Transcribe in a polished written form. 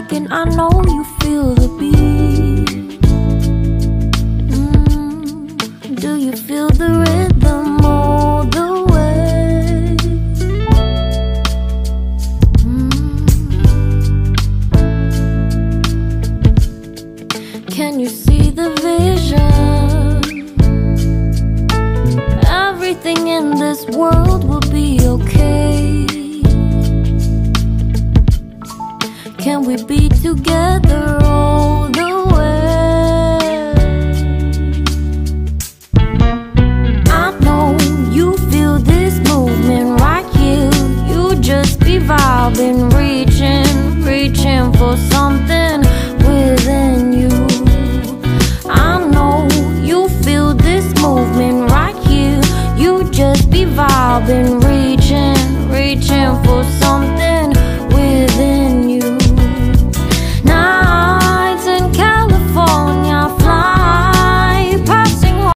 second, I know you feel the beat. Do you feel the rhythm all the way? Can you see the vision? Everything in this world will be okay. Can we be together